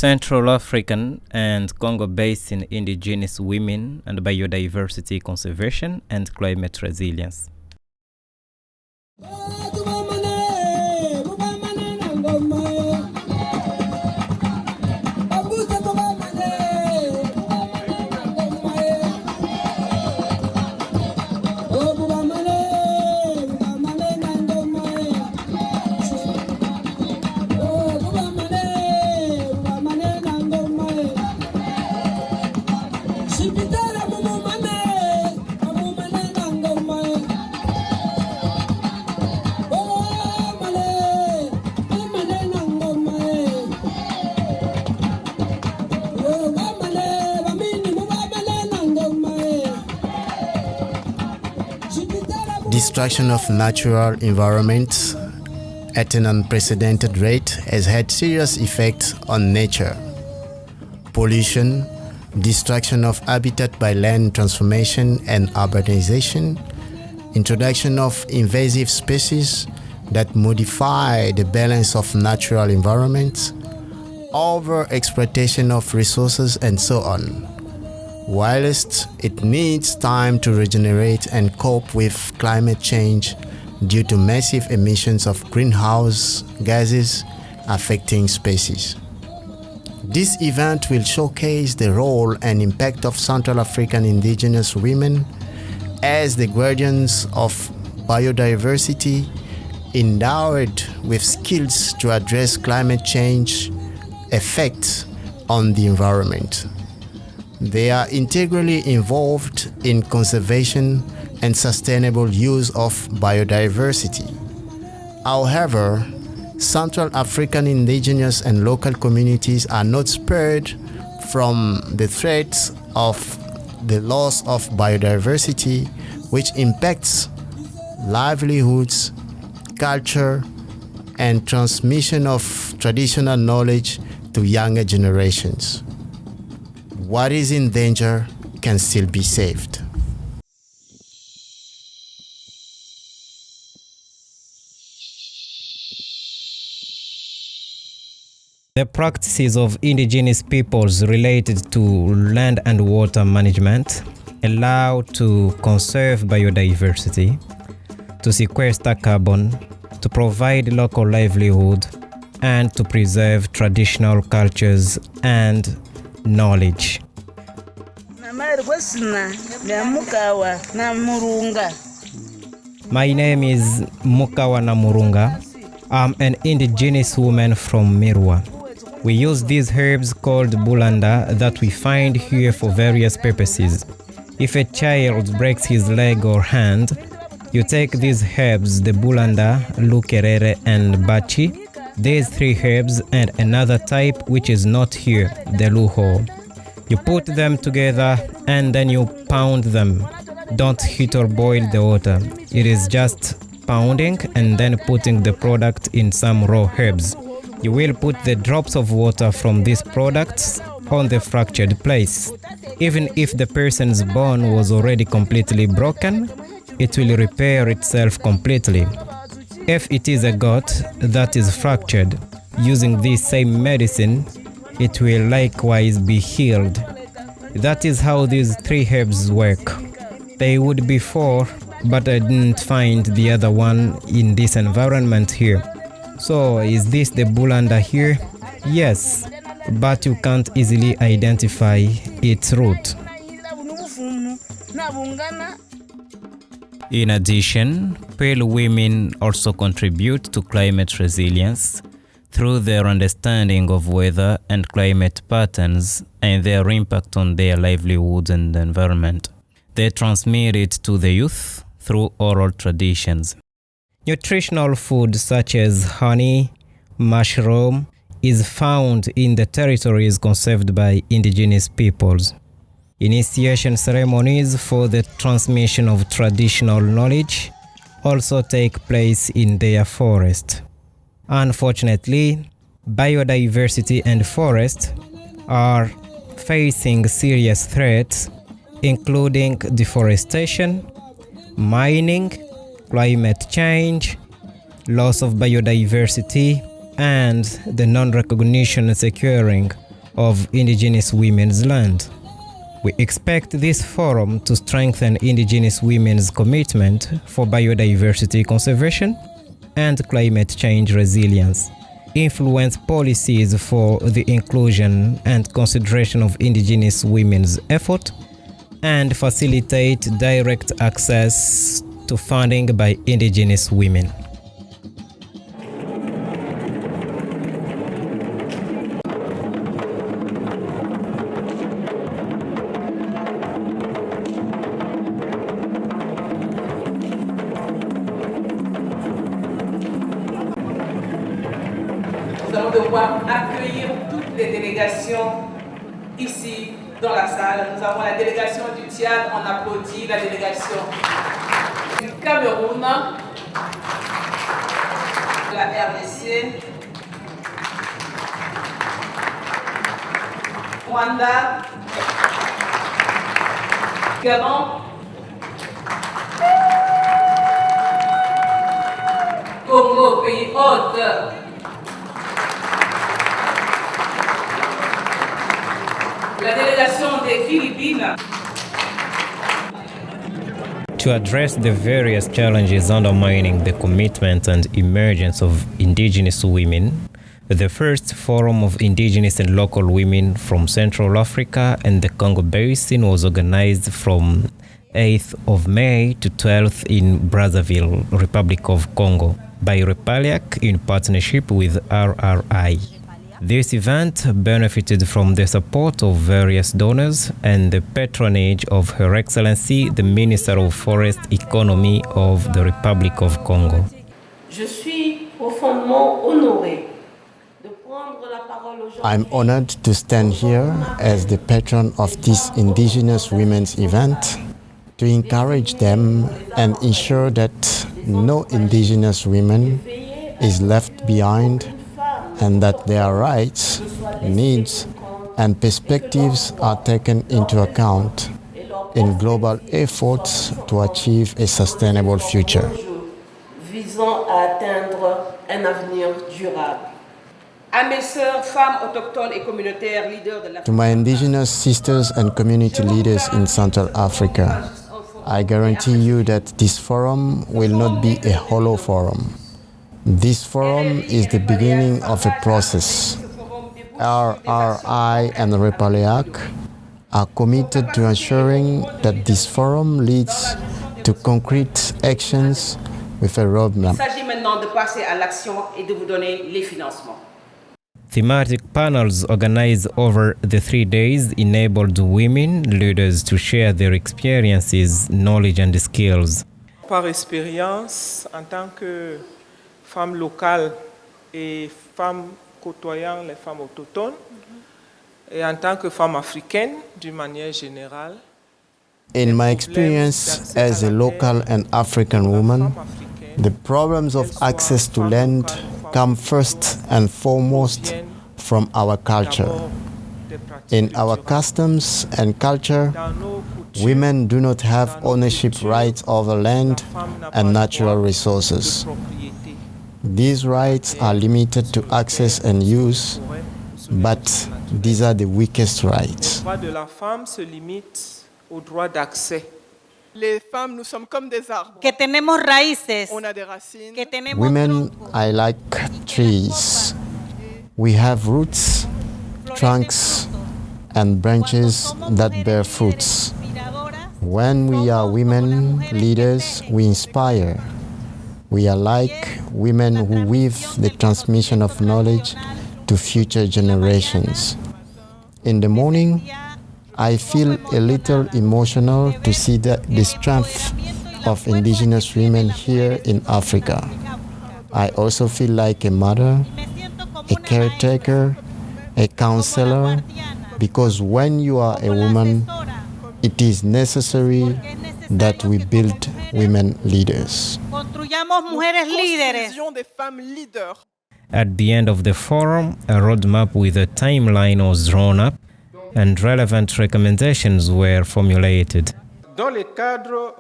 Central African and Congo Basin indigenous women and biodiversity conservation and climate resilience. Destruction of natural environments at an unprecedented rate has had serious effects on nature. Pollution, destruction of habitat by land transformation and urbanization, introduction of invasive species that modify the balance of natural environments, overexploitation of resources, and so on. Whilst it needs time to regenerate and cope with climate change due to massive emissions of greenhouse gases affecting species. This event will showcase the role and impact of Central African indigenous women as the guardians of biodiversity, endowed with skills to address climate change effects on the environment. They are integrally involved in conservation and sustainable use of biodiversity. However, Central African indigenous and local communities are not spared from the threats of the loss of biodiversity, which impacts livelihoods, culture, and transmission of traditional knowledge to younger generations. What is in danger can still be saved. The practices of indigenous peoples related to land and water management allow to conserve biodiversity, to sequester carbon, to provide local livelihood, and to preserve traditional cultures and knowledge. My name is Mukawa Namurunga. I'm an indigenous woman from Mirwa. We use these herbs called bulanda that we find here for various purposes. If a child breaks his leg or hand, you take these herbs, the bulanda, lukerere, and bachi, these three herbs and another type which is not here, the luho. You put them together and then you pound them. Don't heat or boil the water. It is just pounding and then putting the product in some raw herbs. You will put the drops of water from these products on the fractured place. Even if the person's bone was already completely broken, it will repair itself completely. If it is a goat that is fractured, using this same medicine, it will likewise be healed. That is how these three herbs work. They would be four, but I didn't find the other one in this environment here. So is this the bulanda here? Yes, but you can't easily identify its root. In addition, pale women also contribute to climate resilience through their understanding of weather and climate patterns and their impact on their livelihoods and the environment. They transmit it to the youth through oral traditions. Nutritional food such as honey, mushroom is found in the territories conserved by indigenous peoples. Initiation ceremonies for the transmission of traditional knowledge also take place in their forest. Unfortunately, biodiversity and forest are facing serious threats, including deforestation, mining, climate change, loss of biodiversity, and the non-recognition and securing of indigenous women's land. We expect this forum to strengthen indigenous women's commitment for biodiversity conservation and climate change resilience, influence policies for the inclusion and consideration of indigenous women's effort, and facilitate direct access to funding by indigenous women. Nous allons devoir accueillir toutes les délégations ici dans la salle. Nous avons la délégation du Tchad, on applaudit la délégation du Cameroun, la RDC, Rwanda, Gabon, Congo, pays hôte. La délégation des Philippines. To address the various challenges undermining the commitment and emergence of indigenous women, the first Forum of Indigenous and Local Women from Central Africa and the Congo Basin was organized from 8th of May to 12th in Brazzaville, Republic of Congo, by Repaliac in partnership with RRI. This event benefited from the support of various donors and the patronage of Her Excellency, the Minister of Forest Economy of the Republic of Congo. Je suis profondément honorée de prendre la parole aujourd'hui. I'm honored to stand here as the patron of this Indigenous Women's event to encourage them and ensure that no Indigenous woman is left behind and that their rights, needs, and perspectives are taken into account in global efforts to achieve a sustainable future. Visant à atteindre un avenir durable. À mes sœurs, femmes autochtones et communautaires, leaders de la... To my Indigenous sisters and community leaders in Central Africa, I guarantee you that this forum will not be a hollow forum. This forum is the beginning of a process. RRI and Repaliac are committed to ensuring that this forum leads to concrete actions with a roadmap. Il s'agit maintenant de passer à l'action et de vous donner les financements. Thematic panels organized over the 3 days enabled women leaders to share their experiences, knowledge and skills. Par expérience, en tant que femme locale et femme côtoyant les femmes autochtones, et en tant que femme africaine, d'une manière générale. In my experience as a local and African woman, the problems of access to land come first and foremost from our culture. In our customs and culture, women do not have ownership rights over land and natural resources. These rights are limited to access and use, but these are the weakest rights. Le droit de la femme se limite au droit d'accès. Les femmes, nous sommes comme des arbres. Que tenemos raíces, On a des racines. que tenemos Women are like trees. We have roots, trunks, and branches that bear fruits. When we are women leaders, we inspire. We are like women who weave the transmission of knowledge to future generations. In the morning, I feel a little emotional to see the strength of indigenous women here in Africa. I also feel like a mother, a caretaker, a counselor, because when you are a woman, it is necessary that we build women leaders. construyamos mujeres líderes. Construisons des femmes leaders. At the end of the forum, a roadmap with a timeline was drawn up and relevant recommendations were formulated. Dans le cadre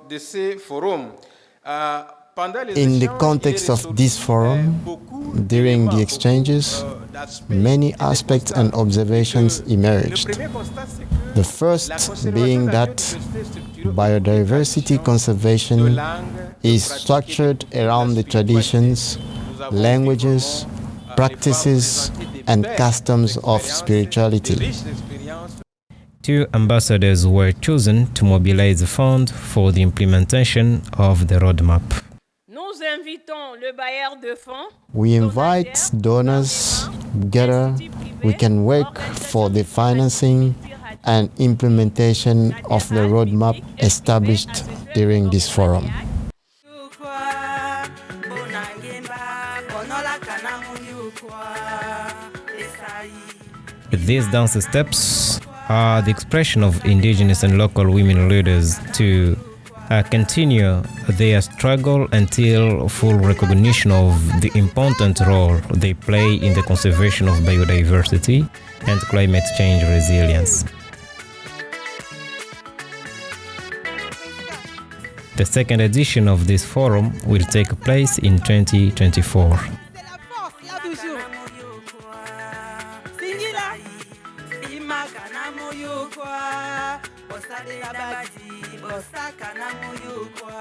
de ces forums, In the context of this forum, during the exchanges, many aspects and observations emerged. The first being that biodiversity conservation is structured around the traditions, languages, practices, and customs of spirituality. 2 ambassadors were chosen to mobilize the fund for the implementation of the roadmap. We invite donors together. We can work for the financing and implementation of the roadmap established during this forum. These dance steps are the expression of indigenous and local women leaders to continue their struggle until full recognition of the important role they play in the conservation of biodiversity and climate change resilience. The second edition of this forum will take place in 2024. Bossa de abadi, bossa kana muyukwa.